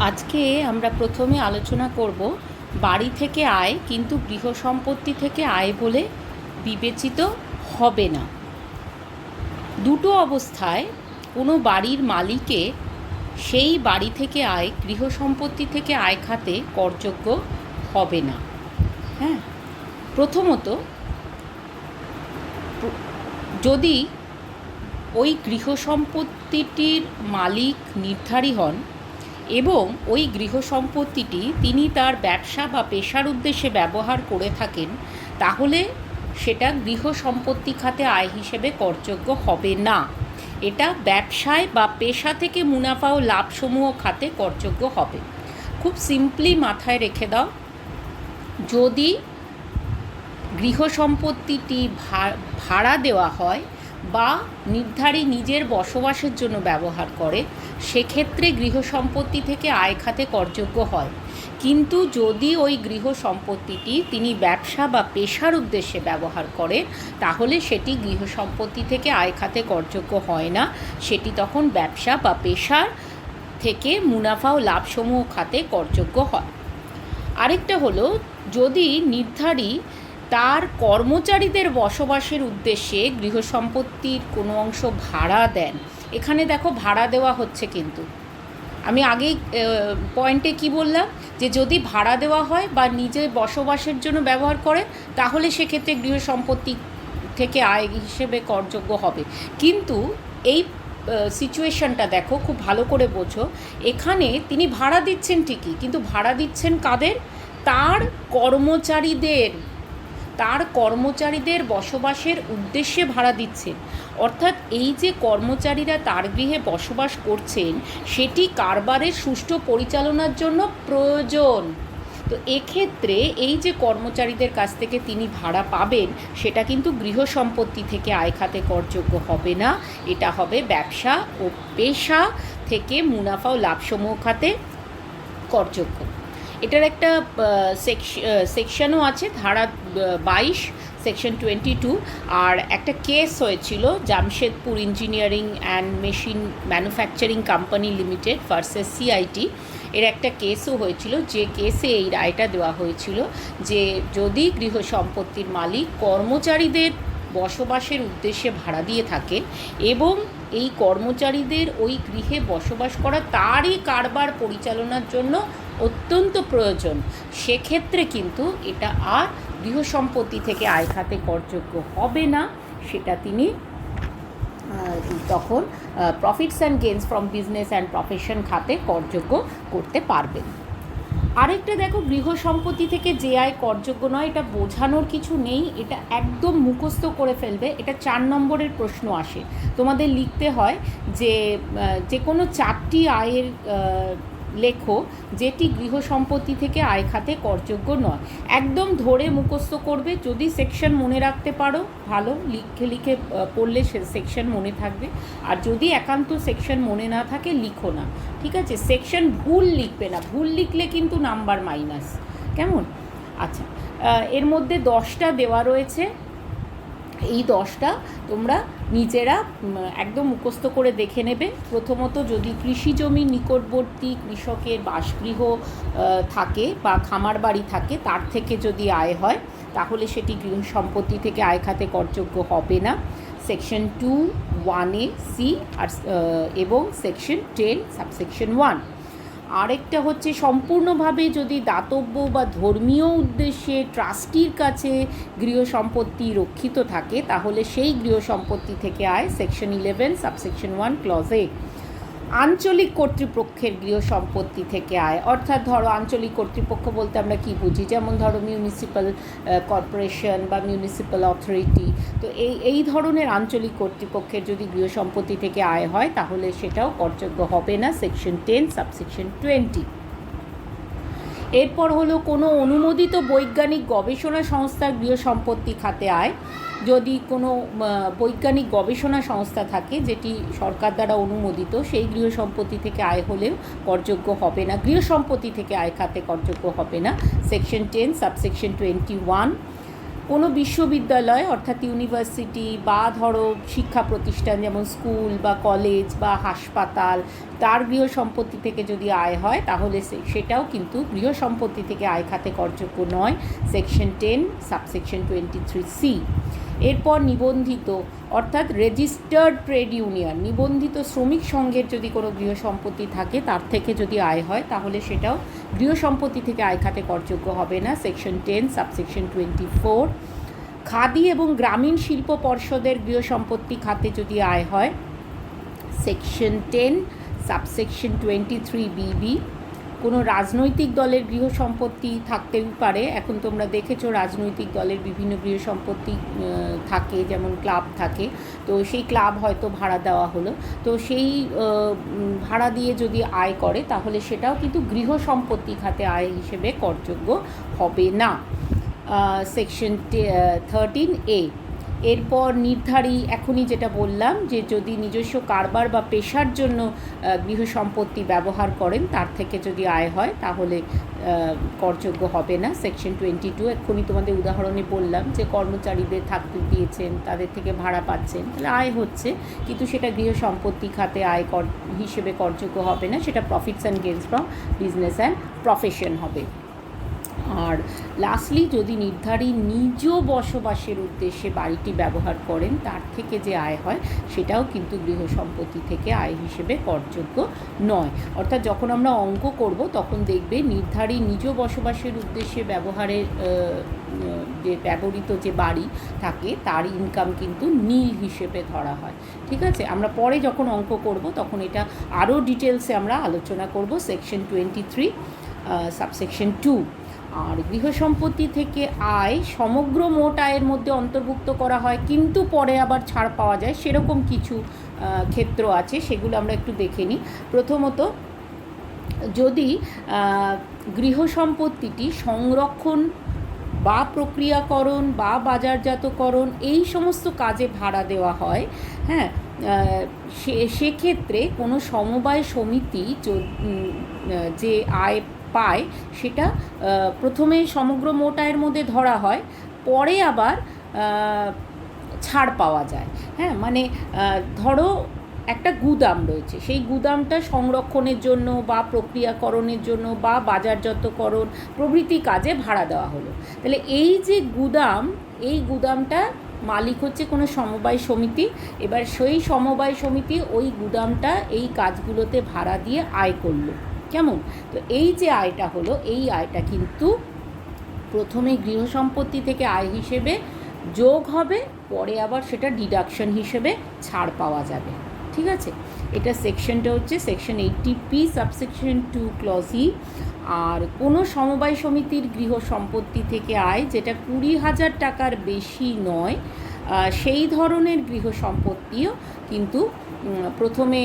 আজকে আমরা প্রথমে আলোচনা করব বাড়ি থেকে আয় কিন্তু গৃহ সম্পত্তি থেকে আয় বলে বিবেচিত হবে না। দুটো অবস্থায় কোনো বাড়ির মালিকে সেই বাড়ি থেকে আয় গৃহ সম্পত্তি থেকে আয় খাতে করযোগ্য হবে না। হ্যাঁ, প্রথমত যদি ওই গৃহ সম্পত্তিটির মালিক নির্ধারী হন এবং ওই গৃহ সম্পত্তিটি তিনি তার ব্যবসা বা পেশার উদ্দেশ্যে ব্যবহার করে থাকেন, তাহলে সেটা গৃহ সম্পত্তি খাতে আয় হিসেবে করযোগ্য হবে না। এটা ব্যবসায় বা পেশা থেকে মুনাফা ও লাভসমূহ খাতে করযোগ্য হবে। খুব সিম্পলি মাথায় রেখে দাও, যদি গৃহ সম্পত্তিটি ভাড়া দেওয়া হয় বা নির্ধারী নিজের বসবাসের জন্য ব্যবহার করে, সেক্ষেত্রে গৃহ সম্পত্তি থেকে আয় খাতে করযোগ্য হয়। কিন্তু যদি ওই গৃহ সম্পত্তিটি তিনি ব্যবসা বা পেশার উদ্দেশ্যে ব্যবহার করে, তাহলে সেটি গৃহ সম্পত্তি থেকে আয় খাতে করযোগ্য হয় না। সেটি তখন ব্যবসা বা পেশার থেকে মুনাফা ও লাভসমূহ খাতে করযোগ্য হয়। আরেকটা হলো, যদি নির্ধারী তার কর্মচারীদের বসবাসের উদ্দেশ্যে গৃহ সম্পত্তির কোনো অংশ ভাড়া দেন। এখানে দেখো, ভাড়া দেওয়া হচ্ছে, কিন্তু আমি আগেই পয়েন্টে কি বললাম, যে যদি ভাড়া দেওয়া হয় বা নিজের বসবাসের জন্য ব্যবহার করে, তাহলে সেক্ষেত্রে গৃহ সম্পত্তি থেকে আয় হিসেবে করযোগ্য হবে। কিন্তু এই সিচুয়েশনটা দেখো, খুব ভালো করে বোঝো। এখানে তিনি ভাড়া দিচ্ছেন ঠিকই, কিন্তু ভাড়া দিচ্ছেন কাদের? তার কর্মচারীদের বসবাসের উদ্দেশ্যে ভাড়া দিচ্ছেন। অর্থাৎ এই যে কর্মচারীরা তার গৃহে বসবাস করছেন, সেটি কারবারের সুষ্ঠু পরিচালনার জন্য প্রয়োজন। তো এক্ষেত্রে এই যে কর্মচারীদের কাছ থেকে তিনি ভাড়া পাবেন, সেটা কিন্তু গৃহ সম্পত্তি থেকে আয় খাতে করযোগ্য হবে না। এটা হবে ব্যবসা ও পেশা থেকে মুনাফা ও লাভসমূহ খাতে করযোগ্য। এটার একটা সেকশনও আছে, ধারা 22, সেকশন 22। আর একটা কেস হয়েছিল, Jamshedpur engineering and machine manufacturing company limited versus CIT. এর একটা কেসও হয়েছিল, যে কেসে এই রায়টা দেওয়া হয়েছিল যে যদি গৃহ সম্পত্তির মালিক কর্মচারীদের বসবাসের উদ্দেশ্যে ভাড়া দিয়ে থাকেন এবং এই কর্মচারীদের ওই গৃহে বসবাস করা তারই কারবার পরিচালনার জন্য অত্যন্ত প্রয়োজন, সেক্ষেত্রে কিন্তু এটা আর গৃহ সম্পত্তি থেকে আয় খাতে করযোগ্য হবে না। সেটা তিনি তখন profits and gains from business and profession খাতে করযোগ্য করতে পারবেন। আরেকটা দেখো, গৃহ সম্পত্তি থেকে যে আয় করযোগ্য নয়, এটা বোঝানোর কিছু নেই, এটা একদম মুখস্থ করে ফেলবে। এটা 4 নম্বরের প্রশ্ন আসে, তোমাদের লিখতে হয় যে কোনো 4টি আয়ের লেখো যেটি গৃহ সম্পত্তি থেকে আয় খাতে করযোগ্য নয়। একদম ধরে মুখস্থ করবে। যদি সেকশন মনে রাখতে পারো ভালো, লিখে পড়লে সে সেকশন মনে থাকবে। আর যদি একান্ত সেকশন মনে না থাকে, লিখো না, ঠিক আছে? সেকশন ভুল লিখবে না, ভুল লিখলে কিন্তু নাম্বার মাইনাস। কেমন? আচ্ছা, এর মধ্যে 10টা দেওয়া রয়েছে। এই 10টা তোমরা নিজেরা একদম মুখস্থ করে দেখে নেবে। প্রথমত, যদি কৃষি জমির নিকটবর্তী কৃষকের বাসগৃহ থাকে বা খামার বাড়ি থাকে, তার থেকে যদি আয় হয়, তাহলে সেটি গৃহ সম্পত্তি থেকে আয় খাতে করযোগ্য হবে না। সেকশন 2(1)(a) সি আর এবং সেকশন 10 সাবসেকশন 1। আরেকটা হচ্ছে, সম্পূর্ণভাবে যদি দাতব্য বা ধর্মীয় উদ্দেশ্যে ট্রাস্টির কাছে গৃহ সম্পত্তি রক্ষিত থাকে, তাহলে সেই গৃহ সম্পত্তি থেকে আয় সেকশন 11 সাবসেকশন 1 ক্লজ এ। আঞ্চলিক কর্তৃপক্ষের গৃহ সম্পত্তি থেকে আয়, অর্থাৎ ধরো আঞ্চলিক কর্তৃপক্ষ বলতে আমরা কি বুঝি, যেমন ধরো মিউনিসিপ্যাল কর্পোরেশন বা মিউনিসিপ্যাল অথরিটি। তো এই ধরনের আঞ্চলিক কর্তৃপক্ষের যদি গৃহ সম্পত্তি থেকে আয় হয়, তাহলে সেটাও করযোগ্য হবে না, সেকশন 10 সাবসেকশন 20। এরপর হলো, কোনো অনুমোদিত বৈজ্ঞানিক গবেষণা সংস্থার গৃহ সম্পত্তি খাতে আয়। যদি কোনো বৈজ্ঞানিক গবেষণা সংস্থা থাকে যেটি সরকার দ্বারা অনুমোদিত, সেই গৃহ সম্পত্তি থেকে আয় হলেও করযোগ্য হবে না, গৃহ সম্পত্তি থেকে আয় খাতে করযোগ্য হবে না, সেকশন 10 সাবসেকশন 21। কোনো বিশ্ববিদ্যালয় অর্থাৎ ইউনিভার্সিটি বা ধরো শিক্ষা প্রতিষ্ঠান যেমন স্কুল বা কলেজ বা হাসপাতাল, তার গৃহ সম্পত্তি থেকে যদি আয় হয় তাহলে সেটাও কিন্তু গৃহ সম্পত্তি থেকে আয় খাতে করযোগ্য নয়, সেকশন 10 সাবসেকশন 23C। এরপর নিবন্ধিত অর্থাৎ রেজিস্টার্ড ট্রেড ইউনিয়ন, নিবন্ধিত শ্রমিক সংঘের যদি কোনো গৃহ সম্পত্তি থাকে তার থেকে যদি আয় হয় তাহলে সেটাও গৃহ সম্পত্তি থেকে আয় খাতে করযোগ্য হবে না, সেকশন 10 সাবসেকশন 24। খাদি এবং গ্রামীণ শিল্প পর্ষদের গৃহ সম্পত্তি খাতে যদি আয় হয়, সেকশন 10 সাবসেকশন 23BB। কোনো রাজনৈতিক দলের গৃহ সম্পত্তি থাকতেই পারে, এখন তোমরা দেখেছো রাজনৈতিক দলের বিভিন্ন গৃহ সম্পত্তি থাকে, যেমন ক্লাব থাকে, তো সেই ক্লাব হয়তো ভাড়া দেওয়া হলো, তো সেই ভাড়া দিয়ে যদি আয় করে তাহলে সেটাও কিন্তু গৃহ সম্পত্তি খাতে আয় হিসেবে করযোগ্য হবে না, সেকশন 13A। এরপর এখনই যেটা বললাম যে যদি নিজস্ব কারবার বা পেশার জন্য গৃহ সম্পত্তি ব্যবহার করেন তার থেকে যদি আয় হয় তাহলে করযোগ্য হবে না, সেকশন 22। এক্ষুনি তোমাদের উদাহরণে বললাম যে কর্মচারীদের থাকতে দিয়েছেন, তাদের থেকে ভাড়া পাচ্ছেন, তাহলে আয় হচ্ছে, কিন্তু সেটা গৃহ সম্পত্তি খাতে আয় হিসেবে করযোগ্য হবে না, সেটা profits and gains from business and profession হবে। আর লাস্টলি যদি নির্ধারিত নিজ বসবাসের উদ্দেশ্যে বাড়িটি ব্যবহার করেন তার থেকে যে আয় হয় সেটাও কিন্তু গৃহ সম্পত্তি থেকে আয় হিসেবে করযোগ্য নয়। অর্থাৎ যখন আমরা অঙ্ক করব তখন দেখবে নির্ধারিত নিজ বসবাসের উদ্দেশ্যে যে ব্যবহৃত যে বাড়ি থাকে তার ইনকাম কিন্তু নীল হিসেবে ধরা হয়। ঠিক আছে, আমরা পরে যখন অঙ্ক করব তখন এটা আরও ডিটেলসে আমরা আলোচনা করব, সেকশন 23 সাবসেকশন 2। আর গৃহ সম্পত্তি থেকে আয় সমগ্র মোট আয়ের মধ্যে অন্তর্ভুক্ত করা হয়, কিন্তু পরে আবার ছাড় পাওয়া যায়, সেরকম কিছু ক্ষেত্র আছে, সেগুলো আমরা একটু দেখে নিই। প্রথমত, যদি গৃহ সম্পত্তিটি সংরক্ষণ বা প্রক্রিয়াকরণ বা বাজারজাতকরণ এই সমস্ত কাজে ভাড়া দেওয়া হয়, হ্যাঁ, সেক্ষেত্রে কোনো সমবায় সমিতি যে আয় পায় সেটা প্রথমে সমগ্র মোট আয়ের মধ্যে ধরা হয়, পরে আবার ছাড় পাওয়া যায়। হ্যাঁ, মানে ধরো একটা গুদাম রয়েছে, সেই গুদামটা সংরক্ষণের জন্য বা প্রক্রিয়াকরণের জন্য বা বাজারজাতকরণ প্রভৃতি কাজে ভাড়া দেওয়া হলো, তাহলে এই যে এই গুদামটা মালিক হচ্ছে কোনো সমবায় সমিতি। এবার সেই সমবায় সমিতি ওই গুদামটা এই কাজগুলোতে ভাড়া দিয়ে আয় করলো, কেমন? তো এই যে আয়টা হলো, এই আয়টা কিন্তু প্রথমে গৃহ সম্পত্তি থেকে আয় হিসেবে যোগ হবে, পরে আবার সেটা ডিডাকশন হিসেবে ছাড় পাওয়া যাবে। ঠিক আছে, এটা সেকশনটা হচ্ছে সেকশন 80P সাবসেকশন 2 ক্লজ ই। আর কোনো সমবায় সমিতির গৃহ সম্পত্তি থেকে আয় যেটা 20,000 টাকার বেশি নয়, সেই ধরনের গৃহ সম্পত্তিও কিন্তু প্রথমে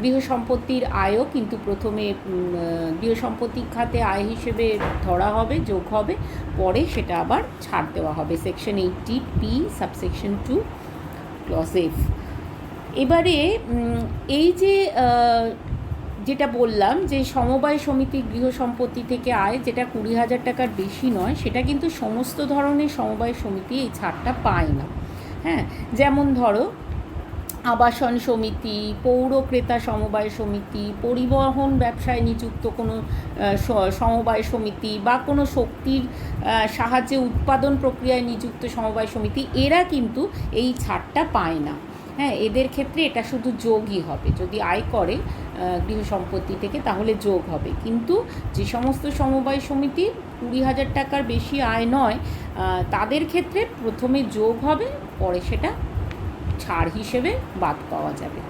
গৃহ সম্পত্তির আয়ও কিন্তু প্রথমে গৃহ সম্পত্তি খাতে আয় হিসেবে ধরা হবে, যোগ হবে, পরে সেটা আবার ছাড় দেওয়া হবে, section 80P subsection 2 clause F. এবারে এই যে যেটা বললাম যে সমবায় সমিতি গৃহ সম্পত্তি থেকে আয় যেটা 20,000 টাকার বেশি নয়, সেটা কিন্তু সমস্ত ধরনের সমবায় সমিতি এই ছাড়টা পায় না। হ্যাঁ, যেমন ধরো আবাসন সমিতি, পৌর ক্রেতা সমবায় সমিতি, পরিবহন ব্যবসায় নিযুক্ত কোনো সমবায় সমিতি বা কোনো শক্তির সাহায্যে উৎপাদন প্রক্রিয়ায় নিযুক্ত সমবায় সমিতি, এরা কিন্তু এই ছাড়টা পায় না। হ্যাঁ, এদের ক্ষেত্রে এটা শুধু যোগই হবে, যদি আয় করে গৃহ সম্পত্তি থেকে তাহলে যোগ হবে, কিন্তু যে সমস্ত সমবায় সমিতি 20,000 টাকার বেশি আয় নয় তাদের ক্ষেত্রে প্রথমে যোগ হবে, পরে সেটা ছাড় হিসেবে বাদ পাওয়া যাবে।